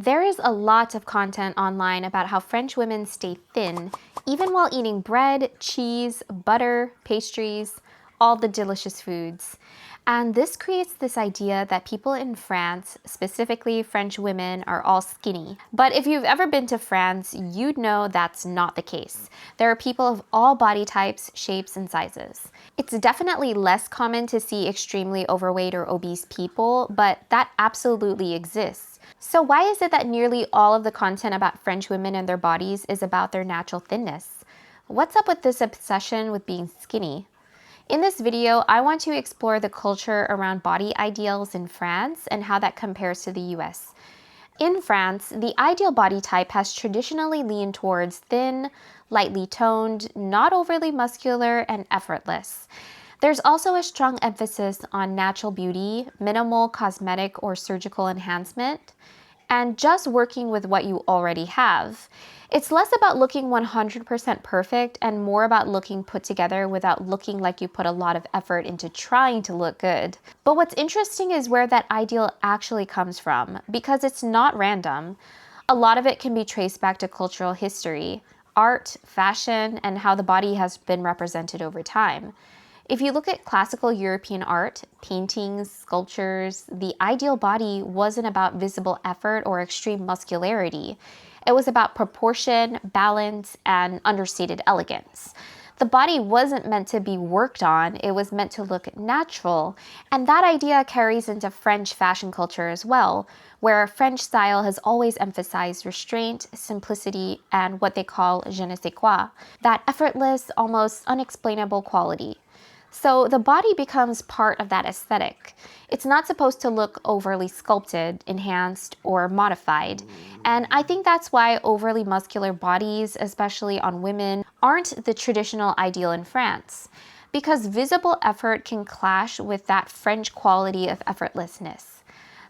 There is a lot of content online about how French women stay thin, even while eating bread, cheese, butter, pastries, all the delicious foods. And this creates this idea that people in France, specifically French women, are all skinny. But if you've ever been to France, you'd know that's not the case. There are people of all body types, shapes, and sizes. It's definitely less common to see extremely overweight or obese people, but that absolutely exists. So why is it that nearly all of the content about French women and their bodies is about their natural thinness? What's up with this obsession with being skinny? In this video, I want to explore the culture around body ideals in France and how that compares to the US. In France, the ideal body type has traditionally leaned towards thin, lightly toned, not overly muscular, and effortless. There's also a strong emphasis on natural beauty, minimal cosmetic or surgical enhancement, and just working with what you already have. It's less about looking 100% perfect and more about looking put together without looking like you put a lot of effort into trying to look good. But what's interesting is where that ideal actually comes from, because it's not random. A lot of it can be traced back to cultural history, art, fashion, and how the body has been represented over time. If you look at classical European art, paintings, sculptures, the ideal body wasn't about visible effort or extreme muscularity. It was about proportion, balance, and understated elegance. The body wasn't meant to be worked on, it was meant to look natural. And that idea carries into French fashion culture as well, where French style has always emphasized restraint, simplicity, and what they call je ne sais quoi, that effortless, almost unexplainable quality. So the body becomes part of that aesthetic. It's not supposed to look overly sculpted, enhanced, or modified. And I think that's why overly muscular bodies, especially on women, aren't the traditional ideal in France. Because visible effort can clash with that French quality of effortlessness.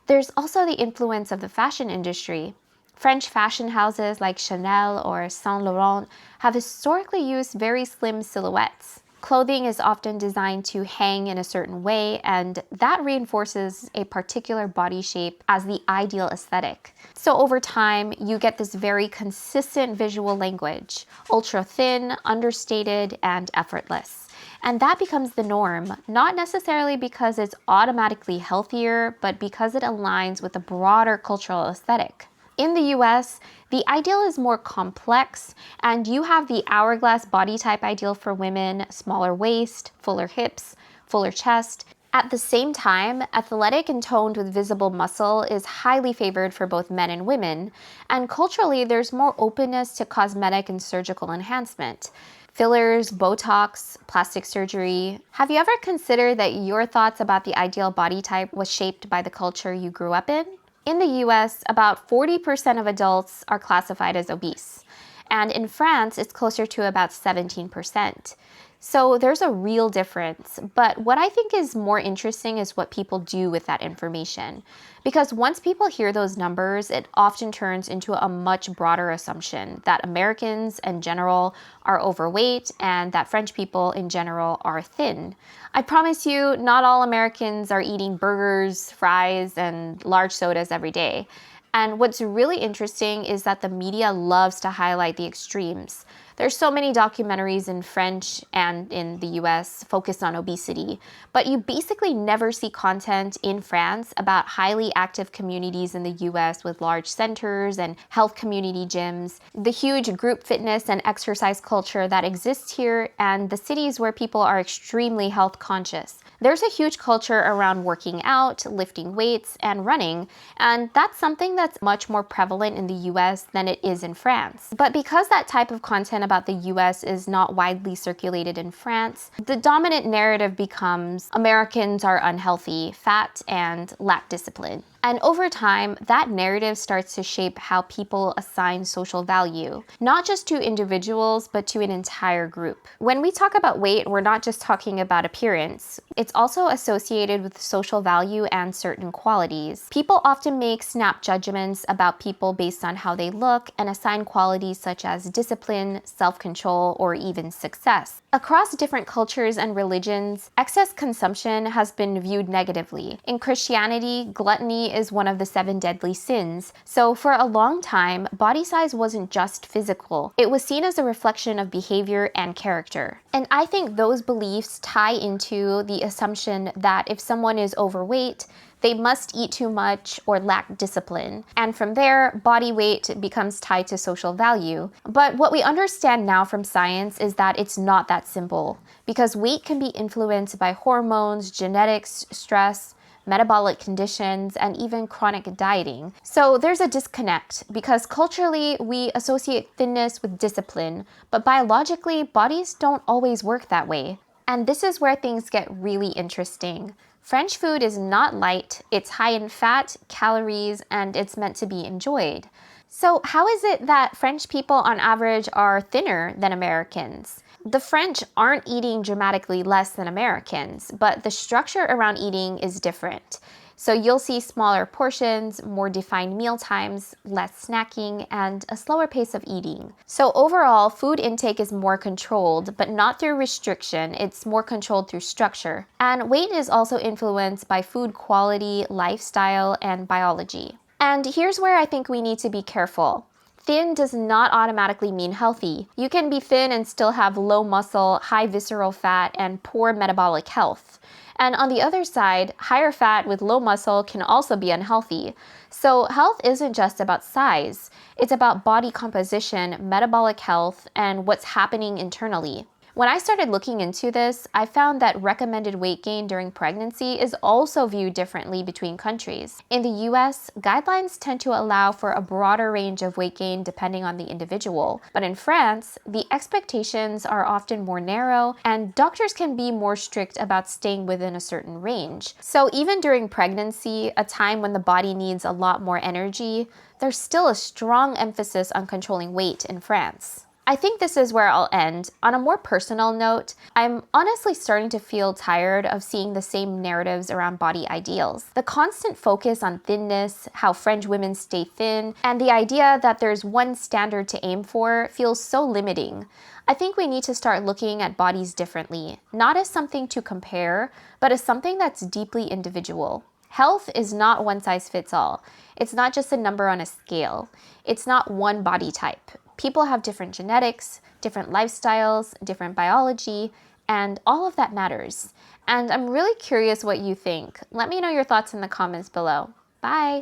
There's also the influence of the fashion industry. French fashion houses like Chanel or Saint Laurent have historically used very slim silhouettes. Clothing is often designed to hang in a certain way, and that reinforces a particular body shape as the ideal aesthetic. So over time, you get this very consistent visual language, ultra thin, understated, and effortless. And that becomes the norm, not necessarily because it's automatically healthier, but because it aligns with a broader cultural aesthetic. In the US, the ideal is more complex, and you have the hourglass body type ideal for women, smaller waist, fuller hips, fuller chest. At the same time, athletic and toned with visible muscle is highly favored for both men and women, and culturally there's more openness to cosmetic and surgical enhancement. Fillers, Botox, plastic surgery. Have you ever considered that your thoughts about the ideal body type was shaped by the culture you grew up in? In the US, about 40% of adults are classified as obese, and in France, it's closer to about 17%. So there's a real difference, but what I think is more interesting is what people do with that information. Because once people hear those numbers, it often turns into a much broader assumption that Americans in general are overweight and that French people in general are thin. I promise you, not all Americans are eating burgers, fries, and large sodas every day. And what's really interesting is that the media loves to highlight the extremes. There's so many documentaries in French and in the US focused on obesity, but you basically never see content in France about highly active communities in the US with large centers and health community gyms, the huge group fitness and exercise culture that exists here, and the cities where people are extremely health conscious. There's a huge culture around working out, lifting weights, and running, and that's something that's much more prevalent in the US than it is in France. But because that type of content about the US is not widely circulated in France, the dominant narrative becomes Americans are unhealthy, fat, and lack discipline. And over time, that narrative starts to shape how people assign social value, not just to individuals, but to an entire group. When we talk about weight, we're not just talking about appearance. It's also associated with social value and certain qualities. People often make snap judgments about people based on how they look and assign qualities such as discipline, self-control, or even success. Across different cultures and religions, excess consumption has been viewed negatively. In Christianity, gluttony gluttony is one of the 7 deadly sins, so for a long time, body size wasn't just physical. It was seen as a reflection of behavior and character. And I think those beliefs tie into the assumption that if someone is overweight, they must eat too much or lack discipline. And from there, body weight becomes tied to social value. But what we understand now from science is that it's not that simple, because weight can be influenced by hormones, genetics, stress, metabolic conditions, and even chronic dieting. So there's a disconnect because culturally we associate thinness with discipline, but biologically bodies don't always work that way. And this is where things get really interesting. French food is not light, it's high in fat, calories, and it's meant to be enjoyed. So how is it that French people on average are thinner than Americans? The French aren't eating dramatically less than Americans, but the structure around eating is different. So you'll see smaller portions, more defined meal times, less snacking, and a slower pace of eating. So overall, food intake is more controlled, but not through restriction, it's more controlled through structure. And weight is also influenced by food quality, lifestyle, and biology. And here's where I think we need to be careful. Thin does not automatically mean healthy. You can be thin and still have low muscle, high visceral fat, and poor metabolic health. And on the other side, higher fat with low muscle can also be unhealthy. So health isn't just about size. It's about body composition, metabolic health, and what's happening internally. When I started looking into this, I found that recommended weight gain during pregnancy is also viewed differently between countries. In the US, guidelines tend to allow for a broader range of weight gain depending on the individual. But in France, the expectations are often more narrow, and doctors can be more strict about staying within a certain range. So even during pregnancy, a time when the body needs a lot more energy, there's still a strong emphasis on controlling weight in France. I think this is where I'll end. On a more personal note, I'm honestly starting to feel tired of seeing the same narratives around body ideals. The constant focus on thinness, how French women stay thin, and the idea that there's one standard to aim for feels so limiting. I think we need to start looking at bodies differently, not as something to compare, but as something that's deeply individual. Health is not one size fits all. It's not just a number on a scale. It's not one body type. People have different genetics, different lifestyles, different biology, and all of that matters. And I'm really curious what you think. Let me know your thoughts in the comments below. Bye!